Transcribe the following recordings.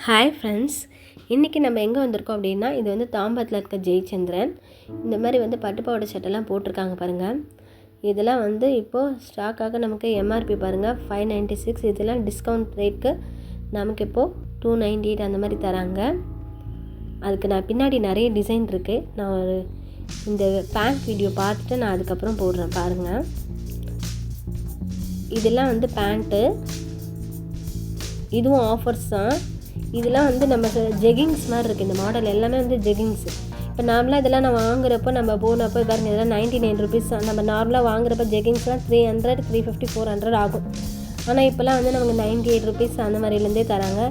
Hi friends, இன்றைக்கி நம்ம எங்கே வந்திருக்கோம் அப்படின்னா, இது வந்து தாம்பரத்தில் இருக்க ஜெயச்சந்திரன். இந்த மாதிரி வந்து பட்டுப்பாவாடை சட்டைலாம் போட்டிருக்காங்க பாருங்கள். இதெல்லாம் வந்து இப்போது ஸ்டாக்காக நமக்கு எம்ஆர்பி பாருங்கள் 596. இதெல்லாம் டிஸ்கவுண்ட் ரேட்க்கு நமக்கு இப்போது 298 அந்த மாதிரி தராங்க. அதுக்கு நான் பின்னாடி நிறைய டிசைன் இருக்குது. நான் ஒரு இந்த பேண்ட் வீடியோ பார்த்துட்டு நான் அதுக்கப்புறம் போடுறேன் பாருங்கள். இதெல்லாம் வந்து பேண்ட்டு, இதுவும் ஆஃபர்ஸ் தான். இதெல்லாம் வந்து நம்ம ஜெகிங்ஸ் மாதிரி இருக்குது. இந்த மாடல் எல்லாமே வந்து ஜெகிங்ஸு. இப்போ நார்மலாக இதெல்லாம் நான் வாங்குறப்போ நம்ம போனப்போ பாருங்கள், இதெல்லாம் 99 ருபீஸ். நம்ம நார்மலாக வாங்குறப்போ ஜெகிங்ஸ்லாம் 300, 350, 400 ஆகும். ஆனால் இப்போலாம் வந்து நமக்கு 98 ருபீஸ் அந்த மாதிரிலேருந்தே தராங்க.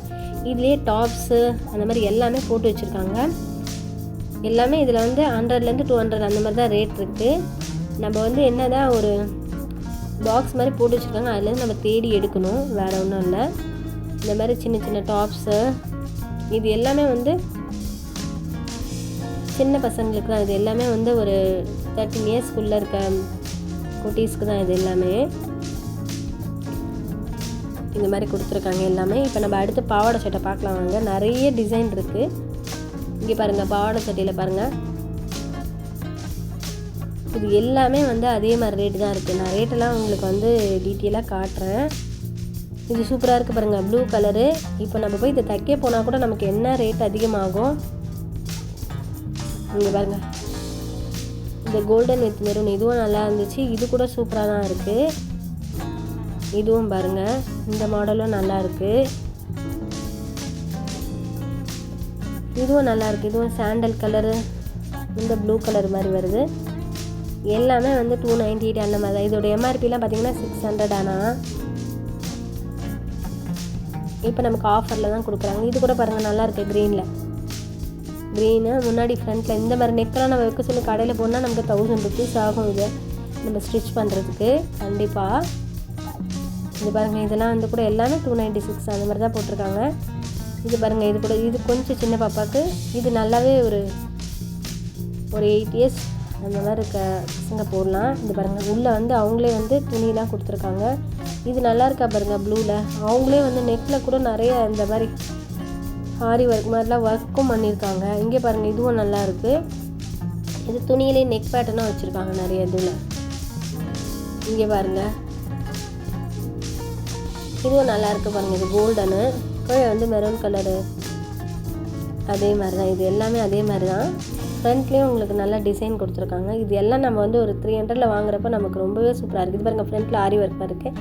இதுலேயே டாப்ஸு அந்த மாதிரி எல்லாமே போட்டு வச்சுருக்காங்க. எல்லாமே இதில் வந்து 100லேருந்து 200 அந்த மாதிரி தான் ரேட் இருக்குது. நம்ம வந்து என்ன தான் ஒரு பாக்ஸ் மாதிரி போட்டு வச்சுருக்காங்க, அதுலேருந்து நம்ம தேடி எடுக்கணும், வேறு ஒன்றும் இல்லை. இந்த மாதிரி சின்ன சின்ன டாப்ஸு இது எல்லாமே வந்து சின்ன பசங்களுக்கு தான். இது எல்லாமே வந்து ஒரு 13 இயர்ஸ்க்குள்ளே இருக்க குட்டீஸ்க்கு தான் இது எல்லாமே. இந்த மாதிரி கொடுத்துருக்காங்க எல்லாமே. இப்போ நம்ம அடுத்து பாவாடை சட்டை பார்க்கலாம் வாங்க. நிறைய டிசைன் இருக்குது. இங்கே பாருங்கள், பாவாடை சட்டையில் பாருங்கள். இது எல்லாமே வந்து அதே மாதிரி ரேட்டு தான் இருக்குது. நான் ரேட்டெல்லாம் உங்களுக்கு வந்து டீட்டெயிலாக காட்டுறேன். இது சூப்பராக இருக்குது பாருங்கள், ப்ளூ கலரு. இப்போ நம்ம போய் இதை தைக்க போனால் கூட நமக்கு என்ன ரேட் அதிகமாகும். இங்கே பாருங்கள், இந்த கோல்டன் வித் மெரூன் இதுவும் நல்லா இருந்துச்சு. இது கூட சூப்பராக தான் இருக்குது. இதுவும் பாருங்கள், இந்த மாடலும் நல்லா இருக்குது. இதுவும் நல்லா இருக்குது. இதுவும் சாண்டல் கலரு, இந்த ப்ளூ கலர் மாதிரி வருது. எல்லாமே வந்து 298 அந்த மாதிரி தான். இதோட எம்ஆர்பிலாம் பார்த்தீங்கன்னா 600. ஆனால் இப்போ நமக்கு ஆஃபரில் தான் கொடுக்குறாங்க. இது கூட பாருங்கள், நல்லா இருக்குது. க்ரீனு முன்னாடி ஃப்ரண்ட்டில் இந்த மாதிரி நெக்கெல்லாம் நம்ம வைக்க சொல்லி கடையில் போனால் நமக்கு 1000 ருபீஸ் ஆகும். இது நம்ம ஸ்டிச் பண்ணுறதுக்கு கண்டிப்பாக. இது பாருங்கள், இதெல்லாம் வந்து கூட எல்லாமே 296 அந்த மாதிரி தான் போட்டிருக்காங்க. இது பாருங்கள், இது கூட இது கொஞ்சம் சின்ன பாப்பாவுக்கு. இது நல்லாவே ஒரு 8 இயர்ஸ் அந்த மாதிரி இருக்க பசங்க போடலாம். இது பாருங்கள், உள்ளே வந்து அவங்களே வந்து துணியெலாம் கொடுத்துருக்காங்க. இது நல்லா இருக்கா பாருங்கள், ப்ளூவில். அவங்களே வந்து நெக்கில் கூட நிறைய இந்த மாதிரி ஆரி ஒர்க் மாதிரிலாம் ஒர்க்கும் பண்ணியிருக்காங்க. இங்கே பாருங்கள், இதுவும் நல்லா இருக்குது. இது துணியிலே நெக் பேட்டர்னாக வச்சுருக்காங்க நிறைய இதில். இங்கே பாருங்கள், இதுவும் நல்லா இருக்குது பாருங்கள். இது கோல்டனு, கீழே வந்து மெரூன் கலரு, அதே மாதிரி தான். இது எல்லாமே அதே மாதிரி தான். ஃப்ரண்ட்லேயும் உங்களுக்கு நல்லா டிசைன் கொடுத்துருக்காங்க. இது எல்லாம் நம்ம வந்து ஒரு 300 வாங்குறப்ப நமக்கு ரொம்பவே சூப்பராக இருக்குது. இது பாருங்கள், ஃப்ரண்ட்டில் ஆரி ஒர்க் இருக்குது.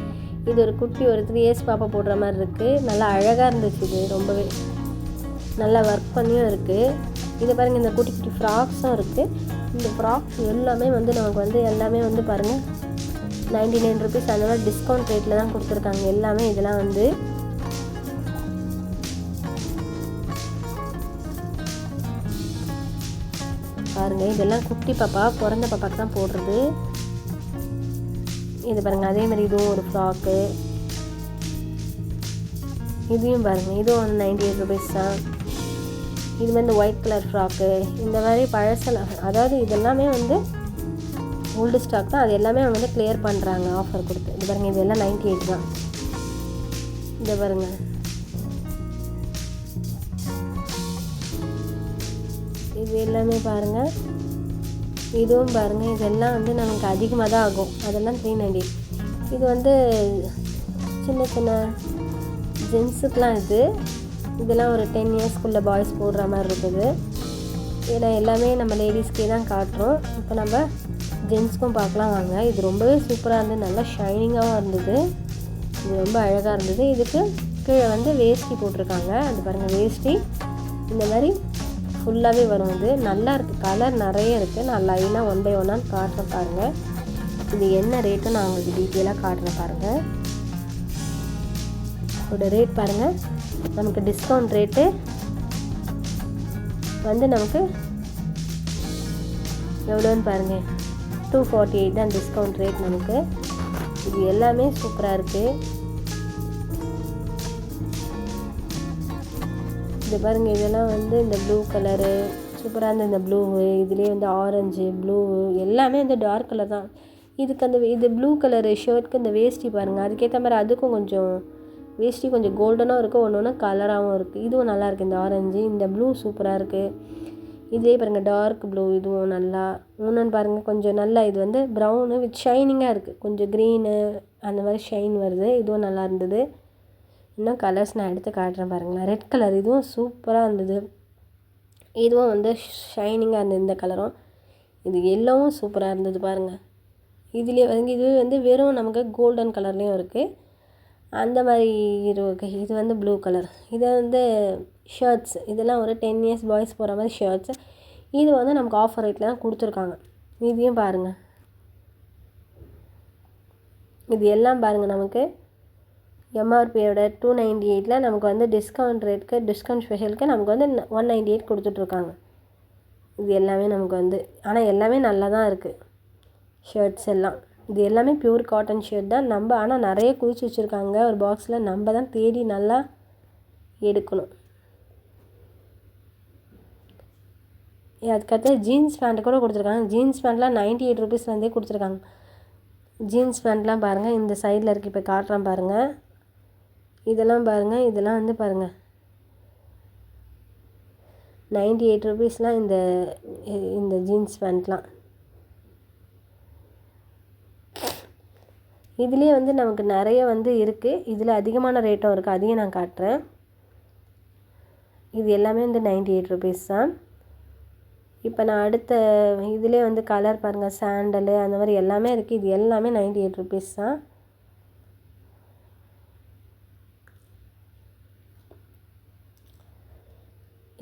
இது ஒரு குட்டி ஒரு 3 இயர்ஸ் பாப்பா போடுற மாதிரி இருக்குது. நல்லா அழகாக இருந்துச்சு. இது ரொம்பவே நல்லா ஒர்க் பண்ணியும் இருக்குது. இது பாருங்கள், இந்த குட்டி குட்டி ஃப்ராக்ஸும் இருக்குது. இந்த ஃப்ராக்ஸ் எல்லாமே வந்து நமக்கு வந்து எல்லாமே வந்து பாருங்கள் 99 ருபீஸ் அந்த மாதிரி டிஸ்கவுண்ட் ரேட்டில் தான் கொடுத்துருக்காங்க எல்லாமே. இதெல்லாம் வந்து பாருங்கள், இதெல்லாம் குட்டி பாப்பா, பிறந்த பாப்பாவுக்கு தான் போடுறது. இது பாருங்கள், அதே மாதிரி இதுவும் ஒரு ஃப்ராக்கு. இதையும் பாருங்கள், இதுவும் 98 ருபீஸ் தான். இது வந்து ஒயிட் கலர் ஃப்ராக்கு. இந்த மாதிரி பழசெல்லாம், அதாவது இதெல்லாமே வந்து ஓல்டு ஸ்டாக் தான். அது எல்லாமே அவங்க வந்து கிளியர் பண்ணுறாங்க ஆஃபர் கொடுத்து. இது பாருங்கள், இது எல்லாம் 98 தான். இதை பாருங்கள், இது எல்லாமே பாருங்கள். இதுவும் பாருங்கள், இதெல்லாம் வந்து நமக்கு அதிகமாக தான் ஆகும். அதெல்லாம் 390. இது வந்து சின்ன சின்ன ஜென்ஸுக்கெலாம் இதெல்லாம் ஒரு 10 இயர்ஸ்க்குள்ளே பாய்ஸ் போடுற மாதிரி இருக்குது. ஏன்னா எல்லாமே நம்ம லேடிஸ்க்கே தான் காட்டுறோம். இப்போ நம்ம ஜென்ஸுக்கும் பார்க்கலாம் வாங்க. இது ரொம்பவே சூப்பராக இருந்தது, நல்லா ஷைனிங்காகவும் இருந்தது. இது ரொம்ப அழகாக இருந்தது. இதுக்கு கீழே வந்து வேஷ்டி போட்டிருக்காங்க. அது பாருங்கள், வேஷ்டி இந்த மாதிரி ஃபுல்லாகவே வரும். இது நல்லா இருக்குது. கலர் நிறைய இருக்குது. நான் லைனாக 1 by 1 காட்டுறேன் பாருங்கள். இது என்ன ரேட்டு நான் உங்களுக்கு டீட்டெயிலாக காட்டுறேன் பாருங்கள். இதோட ரேட் பாருங்கள், நமக்கு டிஸ்கவுண்ட் ரேட்டு வந்து நமக்கு எவ்வளோன்னு பாருங்கள், 248 தான் டிஸ்கவுண்ட் ரேட் நமக்கு. இது எல்லாமே சூப்பராக இருக்குது. இது பாருங்கள், இதெல்லாம் வந்து இந்த ப்ளூ கலரு சூப்பராக இருந்த இந்த ப்ளூவு, இதுலேயே வந்து ஆரஞ்சு, ப்ளூ எல்லாமே வந்து டார்க் கலர் தான். இதுக்கு அந்த இது ப்ளூ கலரு ஷர்ட்க்கு இந்த வேஷ்டி பாருங்கள், அதுக்கேற்ற மாதிரி அதுக்கும் கொஞ்சம் வேஷ்டி கொஞ்சம் கோல்டனாகவும் இருக்குது, ஒன்று ஒன்று கலராகவும் இருக்குது. இதுவும் நல்லாயிருக்கு. இந்த ஆரஞ்சு, இந்த ப்ளூ சூப்பராக இருக்குது. இதே பாருங்கள் டார்க் ப்ளூ, இதுவும் நல்லா. இன்னொன்று பாருங்கள் கொஞ்சம் நல்லா, இது வந்து ப்ரௌனு வித் ஷைனிங்காக இருக்குது, கொஞ்சம் க்ரீனு அந்த மாதிரி ஷைன் வருது. இதுவும் நல்லா இருந்தது. இன்னும் கலர்ஸ் நான் எடுத்து காட்டுறேன் பாருங்களேன். ரெட் கலர் இதுவும் சூப்பராக இருந்தது. இதுவும் வந்து ஷைனிங்காக இருந்தது இந்த கலரும். இது எல்லோவும் சூப்பராக இருந்தது பாருங்கள். இதுலேயே வந்து இது வந்து வெறும் நமக்கு கோல்டன் கலர்லேயும் இருக்குது, அந்த மாதிரி இருக்குது. இது வந்து ப்ளூ கலர். இது வந்து ஷர்ட்ஸ், இதெல்லாம் ஒரு 10 இயர்ஸ் பாய்ஸ் போகிற மாதிரி ஷர்ட்ஸு. இது வந்து நமக்கு ஆஃபர் ரேட்டில் தான் கொடுத்துருக்காங்க. இதையும் பாருங்கள். இது எல்லாம் பாருங்கள் நமக்கு எம்ஆர்பியோட 298 நமக்கு வந்து டிஸ்கவுண்ட் ரேட்டுக்கு, டிஸ்கவுண்ட் ஸ்பெஷலுக்கு நமக்கு வந்து 198 கொடுத்துட்ருக்காங்க. இது எல்லாமே நமக்கு வந்து, ஆனால் எல்லாமே நல்லா தான் இருக்குது ஷர்ட்ஸ் எல்லாம். இது எல்லாமே பியூர் காட்டன் ஷர்ட் தான். நம்ம ஆனால் நிறைய குவிச்சு வச்சுருக்காங்க ஒரு பாக்ஸில், நம்ம தான் தேடி நல்லா எடுக்கணும். அதுக்கடுத்து ஜீன்ஸ் பேண்ட்டு கூட கொடுத்துருக்காங்க. ஜீன்ஸ் பேண்ட்லாம் 98 ருபீஸ்லேருந்தே கொடுத்துருக்காங்க. ஜீன்ஸ் பேண்ட்லாம் பாருங்கள், இந்த சைடில் இருக்குது, இப்போ காட்டுறேன் பாருங்கள். இதெல்லாம் பாருங்கள், இதெல்லாம் வந்து பாருங்கள் 98 ருபீஸ்லாம் இந்த ஜீன்ஸ் பேண்ட்லாம். இதுலேயே வந்து நமக்கு நிறைய வந்து இருக்குது, இதில் அதிகமான ரேட்டும் இருக்குது, அதையும் நான் காட்டுறேன். இது எல்லாமே வந்து 98 ருபீஸ் தான். இப்போ நான் அடுத்த இதிலே வந்து கலர் பாருங்கள், சாண்டலு அந்த மாதிரி எல்லாமே இருக்குது. இது எல்லாமே 98 ருபீஸ் தான்.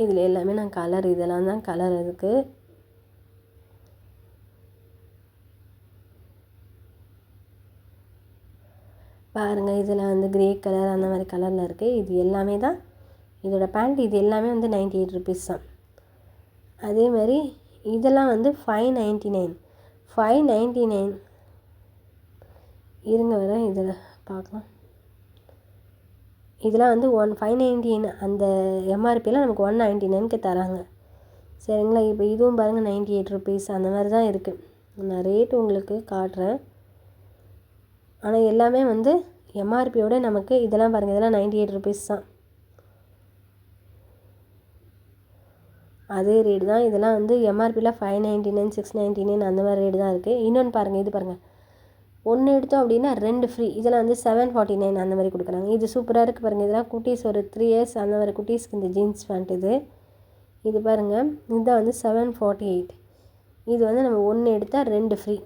இதில் எல்லாமே நான் கலர், இதெல்லாம் தான் கலர் இருக்குது. பாருங்கள், இதில் வந்து கிரே கலர் அந்த மாதிரி கலரில் இருக்குது. இது எல்லாமே தான் இதோட பேண்ட். இது எல்லாமே வந்து 98 ருபீஸ் தான். அதே மாதிரி இதெல்லாம் வந்து 599 இருங்க வர இதில் பார்க்கலாம். இதெல்லாம் வந்து 599 அந்த எம்ஆர்பியில் நமக்கு 199க்கு தராங்க. சரிங்களா. இப்போ இதுவும் பாருங்கள் 98 ருபீஸ் அந்த மாதிரி தான் இருக்குது. நான் ரேட்டு உங்களுக்கு காட்டுறேன். ஆனால் எல்லாமே வந்து எம்ஆர்பியோட நமக்கு இதெல்லாம் பாருங்கள், இதெல்லாம் 98 ருபீஸ் தான். அதே ரேட்டு தான். இதெல்லாம் வந்து எம்ஆர்பியில் 599 699 அந்த மாதிரி ரேட்டு தான் இருக்குது. இன்னொன்று பாருங்கள், இது பாருங்கள், ஒன்று எடுத்தோம் அப்படின்னா 2 ஃப்ரீ. இதெல்லாம் வந்து 749 அந்த மாதிரி கொடுக்குறாங்க. இது சூப்பராக இருக்குது பாருங்கள். இதெல்லாம் குட்டீஸ் ஒரு 3 இயர்ஸ் அந்த மாதிரி குட்டீஸ்க்கு இந்த ஜீன்ஸ் பேண்ட் இது பாருங்கள், இதுதான் வந்து 748. இது வந்து நம்ம ஒன்று எடுத்தால் 2 ஃப்ரீ.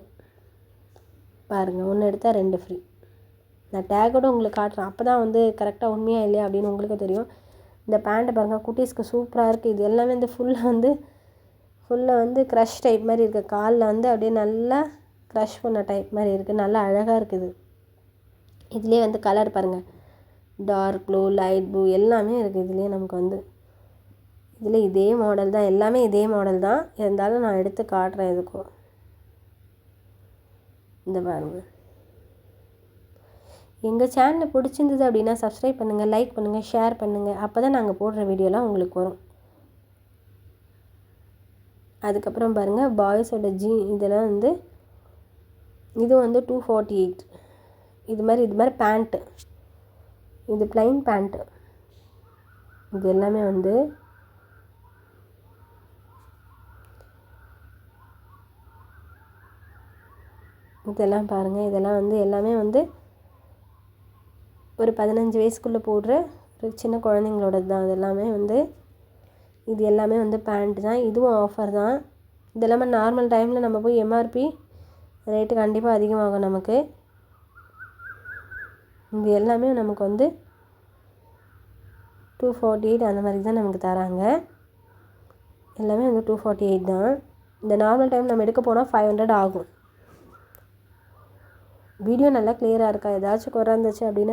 பாருங்கள், ஒன்று எடுத்தால் 2 ஃப்ரீ. நான் டேக்கோட உங்களுக்கு காட்டுறேன், அப்போ தான் வந்து கரெக்டாக உண்மையாக இல்லையா அப்படின்னு உங்களுக்கு தெரியும். இந்த பேண்ட்டை பாருங்கள், குட்டீஸ்க்கு சூப்பராக இருக்குது. இது எல்லாமே வந்து ஃபுல்லாக வந்து க்ரஷ் டைப் மாதிரி இருக்குது. காலில் வந்து அப்படியே நல்லா க்ரஷ் பண்ண டைப் மாதிரி இருக்குது. நல்லா அழகாக இருக்குது. இதுலேயே வந்து கலர் பாருங்கள், டார்க் ப்ளூ, லைட் ப்ளூ எல்லாமே இருக்குது. இதுலேயே நமக்கு வந்து இதில் இதே மாடல் தான், எல்லாமே இதே மாடல் தான். இருந்தாலும் நான் எடுத்து காட்டுறேன் எதுக்கும். இந்த பாருங்கள். எங்கள் சேனல் பிடிச்சிருந்தது அப்படின்னா சப்ஸ்கிரைப் பண்ணுங்கள், லைக் பண்ணுங்கள், ஷேர் பண்ணுங்கள். அப்போ தான் நாங்கள் போடுற வீடியோலாம் உங்களுக்கு வரும். அதுக்கப்புறம் பாருங்கள், பாய்ஸோட இதெல்லாம் வந்து இது வந்து 248. இது மாதிரி பேண்ட்டு, இது ப்ளைன் பேண்ட்டு. இது எல்லாமே வந்து இதெல்லாம் பாருங்கள், இதெல்லாம் வந்து எல்லாமே வந்து ஒரு 15 வயசுக்குள்ளே போடுற ஒரு சின்ன குழந்தைங்களோட தான். அது எல்லாமே வந்து இது எல்லாமே வந்து பேண்ட்டு தான். இதுவும் ஆஃபர் தான். இது எல்லாமே நார்மல் டைமில் நம்ம போய் எம்ஆர்பி ரேட்டு கண்டிப்பாக அதிகமாகும் நமக்கு. இது எல்லாமே நமக்கு வந்து 248 அந்த மாதிரி தான் நமக்கு தராங்க. எல்லாமே வந்து 248 தான். இந்த நார்மல் டைம் நம்ம எடுக்க போனால் 500 ஆகும். வீடியோ நல்லா கிளியராக இருக்கா? ஏதாச்சும் குறை இருந்துச்சு அப்படின்னா